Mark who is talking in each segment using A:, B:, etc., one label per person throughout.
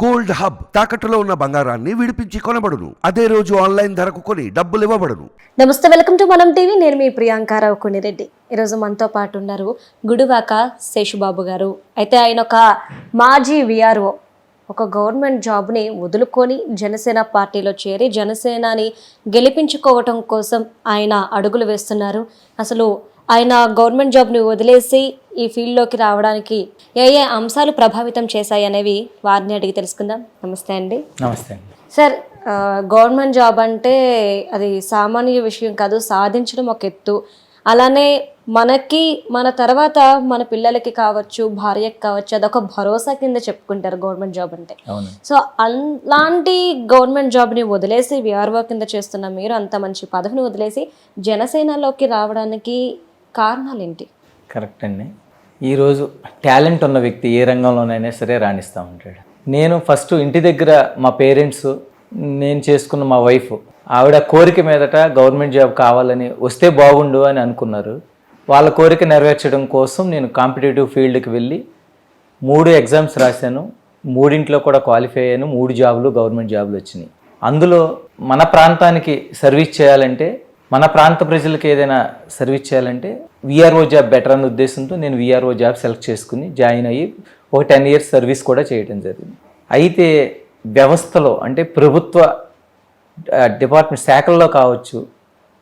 A: Gold hub తాకట్టులో ఉన్న బంగారాన్ని విడిపించి కొనబడును. అదే రోజు ఆన్లైన్ ధరకు కొని డబ్బులు ఇవ్వబడును.
B: నమస్తే, వెల్కమ్ టు మనం టీవీ. నేను మీ ప్రియాంకారావు కొనిరెడ్డి. ఈరోజు మనతో పాటు ఉన్నారు గుడివాక శేషుబాబు గారు. అయితే ఆయన ఒక మాజీ విఆర్ఓ, ఒక గవర్నమెంట్ జాబ్ని వదులుకొని జనసేన పార్టీలో చేరి జనసేనని గెలిపించుకోవటం కోసం ఆయన అడుగులు వేస్తున్నారు. అసలు ఆయన గవర్నమెంట్ జాబ్ని వదిలేసి ఈ ఫీల్డ్లోకి రావడానికి ఏ ఏ అంశాలు ప్రభావితం చేశాయి అనేవి వారిని అడిగి తెలుసుకుందాం. నమస్తే అండి.
C: నమస్తే అండి.
B: సార్, గవర్నమెంట్ జాబ్ అంటే అది సామాన్య విషయం కాదు, సాధించడం ఒక ఎత్తు. అలానే మనకి మన తర్వాత మన పిల్లలకి కావచ్చు, భార్యకి కావచ్చు, అదొక భరోసా కింద చెప్పుకుంటారు గవర్నమెంట్ జాబ్ అంటే. సో అలాంటి గవర్నమెంట్ జాబ్ని వదిలేసి విఆర్ఓ కింద చేస్తున్న మీరు అంత మంచి పదవిని వదిలేసి జనసేనలోకి రావడానికి కారణాలు ఏంటి?
C: కరెక్ట్ అండి. ఈరోజు టాలెంట్ ఉన్న వ్యక్తి ఏ రంగంలోనైనా సరే రాణిస్తూ ఉంటాడు. నేను ఫస్ట్ ఇంటి దగ్గర మా పేరెంట్స్, నేను చేసుకున్న మా వైఫ్, ఆవిడ కోరిక మీదట గవర్నమెంట్ జాబ్ కావాలని వస్తే బాగుండు అని అనుకున్నారు. వాళ్ళ కోరిక నెరవేర్చడం కోసం నేను కాంపిటేటివ్ ఫీల్డ్కి వెళ్ళి 3 ఎగ్జామ్స్ రాశాను. 3 కూడా క్వాలిఫై అయ్యాను. 3 జాబులు గవర్నమెంట్ జాబులు వచ్చినాయి. అందులో మన ప్రాంతానికి సర్వీస్ చేయాలంటే, మన ప్రాంత ప్రజలకు ఏదైనా సర్వీస్ చేయాలంటే విఆర్ఓ జాబ్ బెటర్ అనే ఉద్దేశంతో నేను విఆర్ఓ జాబ్ సెలెక్ట్ చేసుకుని జాయిన్ అయ్యి ఒక 10 years సర్వీస్ కూడా చేయడం జరిగింది. అయితే వ్యవస్థలో అంటే ప్రభుత్వ డిపార్ట్మెంట్ శాఖల్లో కావచ్చు,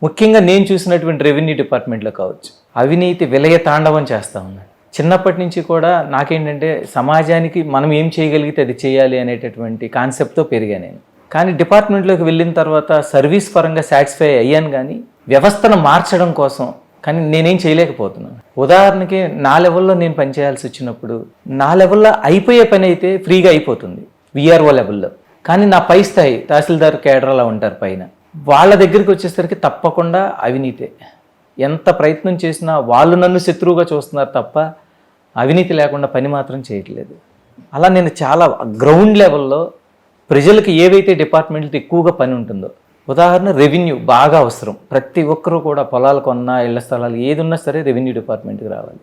C: ముఖ్యంగా నేను చూసినటువంటి రెవెన్యూ డిపార్ట్మెంట్లో కావచ్చు, అవినీతి విలయ తాండవం చేస్తూ ఉన్నాను. చిన్నప్పటి నుంచి కూడా నాకేంటంటే సమాజానికి మనం ఏం చేయగలిగితే అది చేయాలి అనేటటువంటి కాన్సెప్ట్తో పెరిగాను నేను. కానీ డిపార్ట్మెంట్లోకి వెళ్ళిన తర్వాత సర్వీస్ పరంగా సాటిస్ఫై అయ్యాను, కానీ వ్యవస్థను మార్చడం కోసం కానీ నేనేం చేయలేకపోతున్నాను. ఉదాహరణకి నా లెవెల్లో నేను పనిచేయాల్సి వచ్చినప్పుడు నా లెవెల్లో అయిపోయే పని అయితే ఫ్రీగా అయిపోతుంది విఆర్ఓ లెవెల్లో, కానీ నా పై స్థాయి తహసీల్దార్ కేడర్లా ఉంటారు పైన, వాళ్ళ దగ్గరికి వచ్చేసరికి తప్పకుండా అవినీతే. ఎంత ప్రయత్నం చేసినా వాళ్ళు నన్ను శత్రువుగా చూస్తున్నారు తప్ప అవినీతి లేకుండా పని మాత్రం చేయట్లేదు. అలా నేను చాలా గ్రౌండ్ లెవెల్లో ప్రజలకు ఏవైతే డిపార్ట్మెంట్లతో ఎక్కువగా పని ఉంటుందో, ఉదాహరణ రెవెన్యూ బాగా అవసరం. ప్రతి ఒక్కరూ కూడా పొలాలు కొన్నా, ఇళ్ల స్థలాలు ఏది ఉన్నా సరే రెవెన్యూ డిపార్ట్మెంట్కి రావాలి.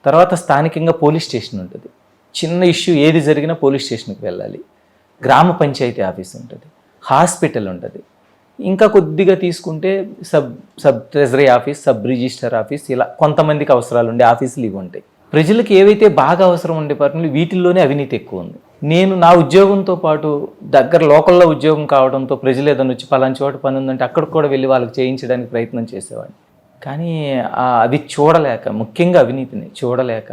C: తర్వాత స్థానికంగా పోలీస్ స్టేషన్ ఉంటుంది. చిన్న ఇష్యూ ఏది జరిగినా పోలీస్ స్టేషన్కి వెళ్ళాలి. గ్రామ పంచాయతీ ఆఫీస్ ఉంటుంది, హాస్పిటల్ ఉంటుంది. ఇంకా కొద్దిగా తీసుకుంటే sub treasury office, sub register office, ఇలా కొంతమందికి అవసరాలు ఉండే ఆఫీసులు ఇవి ఉంటాయి. ప్రజలకు ఏవైతే బాగా అవసరం ఉండే డిపార్ట్మెంట్లు వీటిల్లోనే అవినీతి ఎక్కువ ఉంది. నేను నా ఉద్యోగంతో పాటు దగ్గర లోకల్లో ఉద్యోగం కావడంతో ప్రజలు ఏదైనా వచ్చి పలానా చోట పని ఉందంటే అక్కడికి కూడా వెళ్ళి వాళ్ళకి చేయించడానికి ప్రయత్నం చేసేవాడిని. కానీ అది చూడలేక, ముఖ్యంగా అవినీతిని చూడలేక,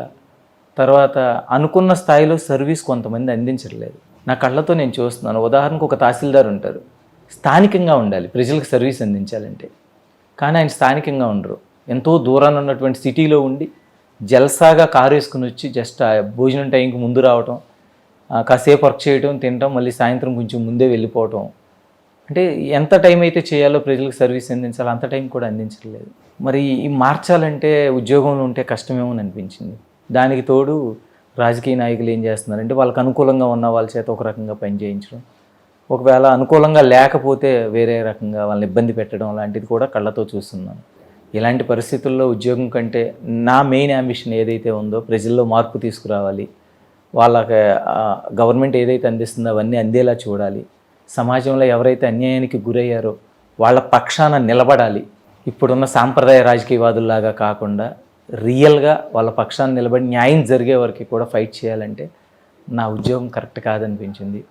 C: తర్వాత అనుకున్న స్థాయిలో సర్వీస్ కొంతమంది అందించట్లేదు. నా కళ్ళతో నేను చూస్తున్నాను. ఉదాహరణకు ఒక తహసీల్దార్ ఉంటారు, స్థానికంగా ఉండాలి ప్రజలకు సర్వీస్ అందించాలంటే, కానీ ఆయన స్థానికంగా ఉండరు. ఎంతో దూరాన ఉన్నటువంటి సిటీలో ఉండి జల్సాగా కారు వేసుకుని వచ్చి జస్ట్ భోజనం టైంకి ముందు రావటం, కాసేపు వర్క్ చేయడం, తినటం, మళ్ళీ సాయంత్రం కొంచెం ముందే వెళ్ళిపోవటం. అంటే ఎంత టైం అయితే చేయాలో ప్రజలకు సర్వీస్ అందించాలో అంత టైం కూడా అందించలేదు. మరి ఈ మార్చాలంటే ఉద్యోగంలో ఉంటే కష్టమేమో అని అనిపించింది. దానికి తోడు రాజకీయ నాయకులు ఏం చేస్తున్నారంటే వాళ్ళకి అనుకూలంగా ఉన్న వాళ్ళ చేత ఒక రకంగా పని చేయించడం, ఒకవేళ అనుకూలంగా లేకపోతే వేరే రకంగా వాళ్ళని ఇబ్బంది పెట్టడం లాంటిది కూడా కళ్ళతో చూస్తున్నాను. ఇలాంటి పరిస్థితుల్లో ఉద్యోగం కంటే నా మెయిన్ అంబిషన్ ఏదైతే ఉందో ప్రజల్లో మార్పు తీసుకురావాలి, వాళ్ళకి గవర్నమెంట్ ఏదైతే అందిస్తుందో అవన్నీ అందేలా చూడాలి, సమాజంలో ఎవరైతే అన్యాయానికి గురయ్యారో వాళ్ళ పక్షాన నిలబడాలి. ఇప్పుడున్న సాంప్రదాయ రాజకీయవాదుల్లాగా కాకుండా రియల్గా వాళ్ళ పక్షాన నిలబడి న్యాయం జరిగే వరకు కూడా ఫైట్ చేయాలంటే నా ఉద్యోగం కరెక్ట్ కాదనిపించింది.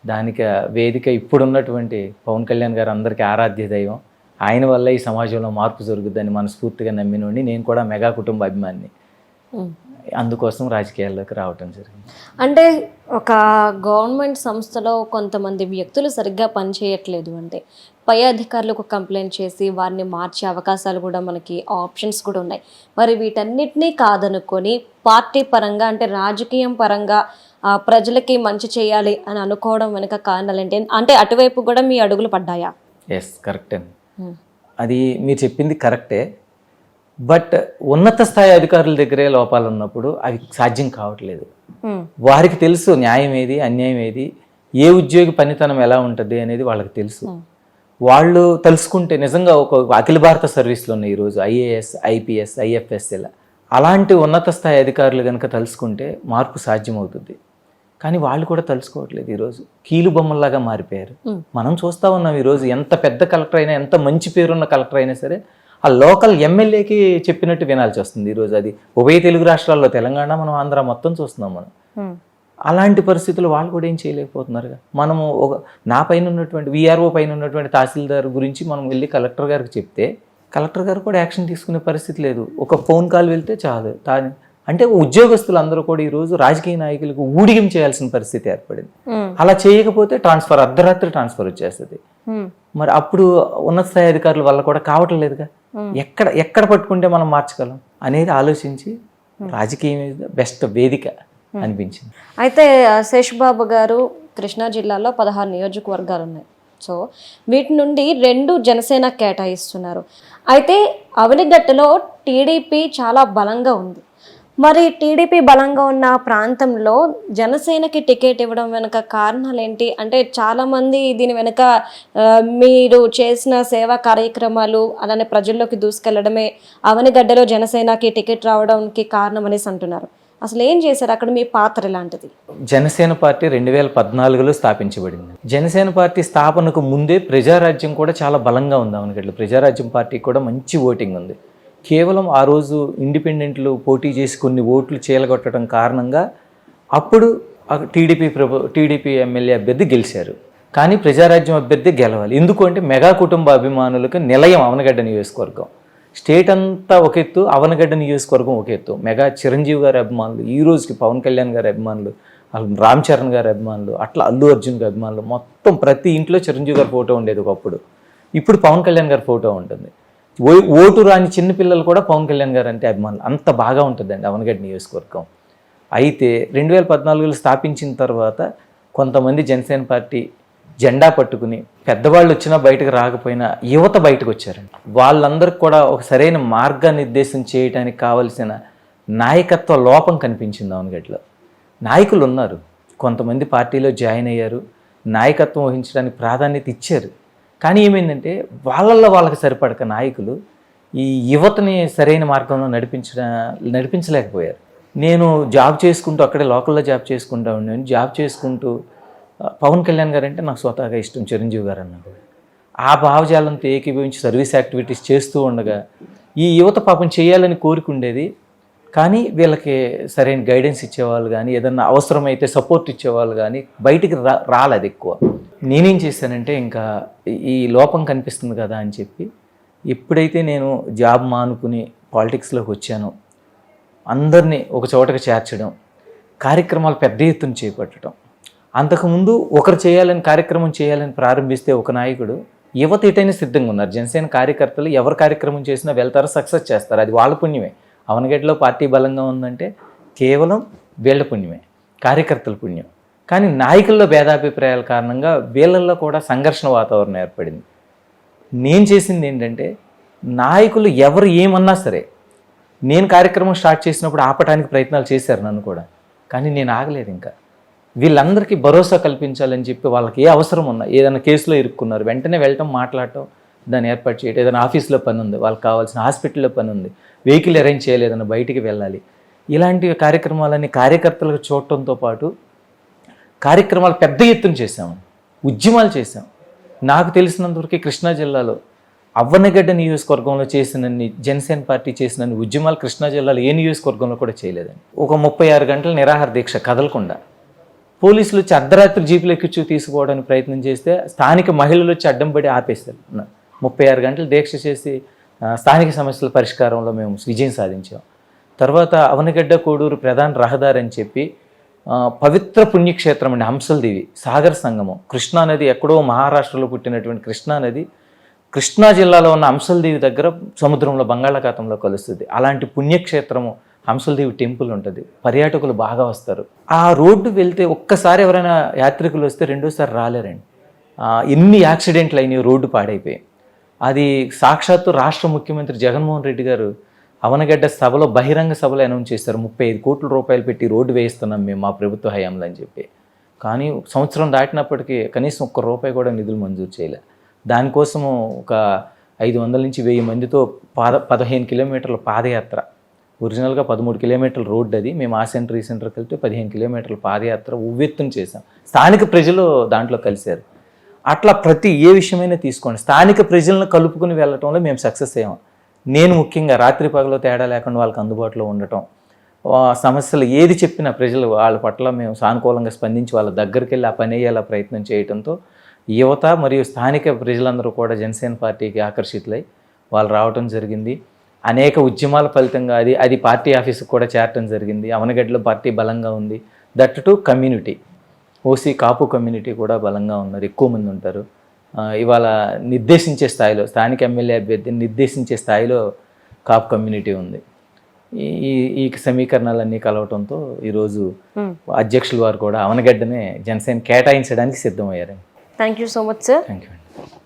C: దానికి వేదిక ఇప్పుడున్నటువంటి పవన్ కళ్యాణ్ గారు అందరికీ ఆరాధ్య దైవం. ఆయన వల్ల ఈ సమాజంలో మార్పు జరుగుద్దని మనస్ఫూర్తిగా నమ్మినోడిని. నేను కూడా మెగా కుటుంబ అభిమాని, అందుకోసం రాజకీయాల్లోకి రావటం జరిగింది.
B: అంటే ఒక గవర్నమెంట్ సంస్థలో కొంతమంది వ్యక్తులు సరిగ్గా పనిచేయట్లేదు అంటే పై అధికారులకు కంప్లైంట్ చేసి వారిని మార్చే అవకాశాలు కూడా మనకి ఆప్షన్స్ కూడా ఉన్నాయి. మరి వీటన్నిటినీ కాదనుకొని పార్టీ పరంగా అంటే రాజకీయం పరంగా ప్రజలకి మంచి చేయాలి అని అనుకోవడం వెనుక కారణాలు ఏంటి? అంటే అటువైపు కూడా మీ అడుగులు పడ్డాయా?
C: ఎస్, కరెక్టే. అది మీరు చెప్పింది కరెక్టే. బట్ ఉన్నత స్థాయి అధికారుల దగ్గరే లోపాలు ఉన్నప్పుడు అవి సాధ్యం కావట్లేదు. వారికి తెలుసు న్యాయం ఏది, అన్యాయం ఏది, ఏ ఉద్యోగి పనితనం ఎలా ఉంటుంది అనేది వాళ్ళకి తెలుసు. వాళ్ళు తెలుసుకుంటే నిజంగా ఒక అఖిల భారత సర్వీస్లో ఉన్నాయి ఈరోజు ఐఏఎస్, ఐపీఎస్, ఐఎఫ్ఎస్, ఇలా అలాంటి ఉన్నత స్థాయి అధికారులు కనుక తెలుసుకుంటే మార్పు సాధ్యమవుతుంది. కానీ వాళ్ళు కూడా తలుచుకోవట్లేదు. ఈరోజు కీలు బొమ్మల్లాగా మారిపోయారు. మనం చూస్తూ ఉన్నాం ఈరోజు ఎంత పెద్ద కలెక్టర్ అయినా, ఎంత మంచి పేరున్న కలెక్టర్ అయినా సరే ఆ లోకల్ ఎమ్మెల్యేకి చెప్పినట్టు వినాల్సి వస్తుంది ఈరోజు. అది ఉభయ తెలుగు రాష్ట్రాల్లో, తెలంగాణ, మనం ఆంధ్ర మొత్తం చూస్తున్నాం మనం. అలాంటి పరిస్థితులు వాళ్ళు కూడా ఏం చేయలేకపోతున్నారుగా. మనము నా పైన ఉన్నటువంటి విఆర్ఓ పైన ఉన్నటువంటి తహసీల్దార్ గురించి మనం వెళ్ళి కలెక్టర్ గారికి చెప్తే కలెక్టర్ గారు కూడా యాక్షన్ తీసుకునే పరిస్థితి లేదు. ఒక ఫోన్ కాల్ వెళ్తే చాలు. అంటే ఉద్యోగస్తులు అందరూ కూడా ఈరోజు రాజకీయ నాయకులకు ఊడిగం చేయాల్సిన పరిస్థితి ఏర్పడింది. అలా చేయకపోతే అర్ధరాత్రి ట్రాన్స్ఫర్ వచ్చేస్తుంది. మరి అప్పుడు ఉన్నత స్థాయి అధికారుల వల్ల కూడా కావటం లేదుగా. ఎక్కడ పట్టుకుంటే మనం మార్చగలం అనేది ఆలోచించి రాజకీయం బెస్ట్ వేదిక అనిపించింది.
B: అయితే శేషుబాబు గారు కృష్ణా జిల్లాలో 16 నియోజకవర్గాలు ఉన్నాయి. సో వీటి నుండి 2 జనసేన కేటాయిస్తున్నారు. అయితే అవనిగట్టులో టీడీపీ చాలా బలంగా ఉంది. మరి టీడీపీ బలంగా ఉన్న ప్రాంతంలో జనసేనకి టికెట్ ఇవ్వడం వెనుక కారణాలు ఏంటి? అంటే చాలామంది దీని వెనుక మీరు చేసిన సేవా కార్యక్రమాలు అలానే ప్రజల్లోకి దూసుకెళ్లడమే అవనిగడ్డలో జనసేనకి టికెట్ రావడానికి కారణం అనేసి అంటున్నారు. అసలు ఏం చేశారు అక్కడ? మీ పాత్ర ఎలాంటిది?
C: జనసేన పార్టీ 2014లో స్థాపించబడింది. జనసేన పార్టీ స్థాపనకు ముందే ప్రజారాజ్యం కూడా చాలా బలంగా ఉంది. అవనిగడ్డలో ప్రజారాజ్యం పార్టీ కూడా మంచి ఓటింగ్ ఉంది. కేవలం ఆ రోజు ఇండిపెండెంట్లు పోటీ చేసి కొన్ని ఓట్లు చీలగొట్టడం కారణంగా అప్పుడు టీడీపీ ఎమ్మెల్యే అభ్యర్థి గెలిచారు. కానీ ప్రజారాజ్యం అభ్యర్థి గెలవాలి. ఎందుకు అంటే మెగా కుటుంబ అభిమానులకు నిలయం అవనగడ్డ నియోజకవర్గం. స్టేట్ అంతా ఒక ఎత్తు, అవనగడ్డ నియోజకవర్గం ఒక ఎత్తు. మెగా చిరంజీవి గారి అభిమానులు, ఈ రోజుకి పవన్ కళ్యాణ్ గారి అభిమానులు, రామ్ చరణ్ గారి అభిమానులు, అట్లా అల్లు అర్జున్ గారి అభిమానులు, మొత్తం ప్రతి ఇంట్లో చిరంజీవి గారి ఫోటో ఉండేది ఒకప్పుడు. ఇప్పుడు పవన్ కళ్యాణ్ గారి ఫోటో ఉంటుంది. ఓటు రాని చిన్నపిల్లలు కూడా పవన్ కళ్యాణ్ గారు అంటే అభిమానులు. అంత బాగా ఉంటుందండి అవనగడ్డ నియోజకవర్గం. అయితే 2014లో స్థాపించిన తర్వాత కొంతమంది జనసేన పార్టీ జెండా పట్టుకుని పెద్దవాళ్ళు వచ్చినా బయటకు రాకపోయినా యువత బయటకు వచ్చారండి. వాళ్ళందరికీ కూడా ఒక సరైన మార్గనిర్దేశం చేయడానికి కావలసిన నాయకత్వ లోపం కనిపించింది అవనగడ్డలో. నాయకులు ఉన్నారు, కొంతమంది పార్టీలో జాయిన్ అయ్యారు, నాయకత్వం వహించడానికి ప్రాధాన్యత ఇచ్చారు. కానీ ఏమైందంటే వాళ్ళకి సరిపడక నాయకులు ఈ యువతని సరైన మార్గంలో నడిపించలేకపోయారు. నేను జాబ్ చేసుకుంటూ అక్కడే లోకల్లో జాబ్ చేసుకుంటూ ఉన్నాను. జాబ్ చేసుకుంటూ పవన్ కళ్యాణ్ గారు అంటే నాకు స్వతహాగా ఇష్టం, చిరంజీవి గారు అన్నా కూడా. ఆ భావజాలంతో ఏకీభవించి సర్వీస్ యాక్టివిటీస్ చేస్తూ ఉండగా ఈ యువత పాపం చేయాలని కోరుకుండేది. కానీ వీళ్ళకి సరైన గైడెన్స్ ఇచ్చేవాళ్ళు కానీ, ఏదన్నా అవసరమైతే సపోర్ట్ ఇచ్చేవాళ్ళు కానీ బయటికి రాలేదు ఎక్కువ. నేనేం చేశానంటే ఇంకా ఈ లోపం కనిపిస్తుంది కదా అని చెప్పి ఎప్పుడైతే నేను జాబ్ మానుకుని పాలిటిక్స్లోకి వచ్చానో అందరినీ ఒక చోటకి చేర్చడం, కార్యక్రమాలు పెద్ద ఎత్తున చేపట్టడం. అంతకుముందు ఒకరు కార్యక్రమం చేయాలని ప్రారంభిస్తే ఒక నాయకుడు, యువత ఎటైనా సిద్ధంగా ఉన్నారు. జనసేన కార్యకర్తలు ఎవరు కార్యక్రమం చేసినా వెళ్తారు, సక్సెస్ చేస్తారు. అది వాళ్ళ పుణ్యమే. అవనగడ్డలో పార్టీ బలంగా ఉందంటే కేవలం వీళ్ళ పుణ్యమే, కార్యకర్తల పుణ్యం. కానీ నాయకుల్లో భేదాభిప్రాయాల కారణంగా వీళ్ళల్లో కూడా సంఘర్షణ వాతావరణం ఏర్పడింది. నేను చేసింది ఏంటంటే నాయకులు ఎవరు ఏమన్నా సరే, నేను కార్యక్రమం స్టార్ట్ చేసినప్పుడు ఆపడానికి ప్రయత్నాలు చేశారు నన్ను కూడా. కానీ నేను ఆగలేదు. ఇంకా వీళ్ళందరికీ భరోసా కల్పించాలని చెప్పి వాళ్ళకి ఏ అవసరం ఉన్నా, ఏదైనా కేసులో ఇరుక్కున్నారు వెంటనే వెళ్ళటం, మాట్లాడటం, దాన్ని ఏర్పాటు చేయటం. ఏదైనా ఆఫీస్లో పని ఉంది, వాళ్ళకి కావాల్సిన హాస్పిటల్లో పని ఉంది, వెహికల్ అరేంజ్ చేయలేదన్న బయటికి వెళ్ళాలి. ఇలాంటి కార్యక్రమాలన్నీ కార్యకర్తలకు చూడటంతో పాటు కార్యక్రమాలు పెద్ద ఎత్తున చేశాము, ఉద్యమాలు చేశాం. నాకు తెలిసినంతవరకు కృష్ణా జిల్లాలో అవ్వనగడ్డ నియోజకవర్గంలో చేసినన్ని, జనసేన పార్టీ చేసినన్ని ఉద్యమాలు కృష్ణా జిల్లాలో ఏ నియోజకవర్గంలో కూడా చేయలేదండి. ఒక 36 గంటల నిరాహార దీక్ష కదలకుండా పోలీసులు వచ్చి అర్ధరాత్రి జీపులు ఎక్కించు తీసుకోవడానికి ప్రయత్నం చేస్తే స్థానిక మహిళలు వచ్చి అడ్డం పడి ఆపేస్తారు. 36 గంటలు దీక్ష చేసి స్థానిక సమస్యల పరిష్కారంలో మేము విజయం సాధించాం. తర్వాత అవనగడ్డ కోడూరు ప్రధాన రహదారి అని చెప్పి పవిత్ర పుణ్యక్షేత్రం అండి హంసలదేవి సాగర సంగమం. కృష్ణానది ఎక్కడో మహారాష్ట్రలో పుట్టినటువంటి కృష్ణానది కృష్ణా జిల్లాలో ఉన్న హంసలదేవి దగ్గర సముద్రంలో బంగాళాఖాతంలో కలుస్తుంది. అలాంటి పుణ్యక్షేత్రము హంసలదేవి టెంపుల్ ఉంటుంది. పర్యాటకులు బాగా వస్తారు. ఆ రోడ్డు వెళ్తే ఒక్కసారి ఎవరైనా యాత్రికులు వస్తే రెండోసారి రాలేరండి. ఎన్ని యాక్సిడెంట్లు అయినాయి, రోడ్డు పాడైపోయాయి. అది సాక్షాత్తు రాష్ట్ర ముఖ్యమంత్రి జగన్మోహన్ రెడ్డి గారు అవనగడ్డ సభలో, బహిరంగ సభలో అనౌన్స్ చేశారు, 35 కోట్ల రూపాయలు పెట్టి రోడ్డు వేయిస్తున్నాం మేము మా ప్రభుత్వ హయాంలో అని చెప్పి. కానీ సంవత్సరం దాటినప్పటికీ కనీసం ₹1 కూడా నిధులు మంజూరు చేయలే. దానికోసము ఒక 500 నుంచి 1000 మందితో 15 కిలోమీటర్ల పాదయాత్ర ఒరిజినల్గా 13 కిలోమీటర్ల రోడ్డు అది. మేము ఆ సెంటర్ ఈ సెంటర్కి వెళ్తే 15 కిలోమీటర్ల పాదయాత్ర ఉవ్వెత్తున చేసాం. స్థానిక ప్రజలు దాంట్లో కలిశారు. అట్లా ప్రతి ఏ విషయమైనా తీసుకోండి, స్థానిక ప్రజలను కలుపుకుని వెళ్ళటంలో మేము సక్సెస్ అయ్యాం. నేను ముఖ్యంగా రాత్రి పగలు తేడా లేకుండా వాళ్ళకి అందుబాటులో ఉండటం, సమస్యలు ఏది చెప్పినా ప్రజలు వాళ్ళ పట్ల మేము సానుకూలంగా స్పందించి వాళ్ళ దగ్గరికి వెళ్ళి ఆ పని అయ్యేలా ప్రయత్నం చేయడంతో యువత మరియు స్థానిక ప్రజలందరూ కూడా జనసేన పార్టీకి ఆకర్షితులై వాళ్ళు రావటం జరిగింది. అనేక ఉద్యమాల ఫలితంగా అది పార్టీ ఆఫీస్కి కూడా చేరటం జరిగింది. అవనగడ్డలో పార్టీ బలంగా ఉంది. That to community, OC Kapu community కూడా బలంగా ఉన్నారు, ఎక్కువ మంది ఉంటారు. ఇవాళ నిర్దేశించే స్థాయిలో స్థానిక ఎమ్మెల్యే అభ్యర్థిని నిర్దేశించే స్థాయిలో కాపు కమ్యూనిటీ ఉంది. ఈ సమీకరణాలన్నీ కలవటంతో ఈరోజు అధ్యక్షుల వారు కూడా అవనగడ్డనే జనసేన కేటాయించడానికి సిద్ధమయ్యారు.
B: Thank you so much sir.
C: Thank you.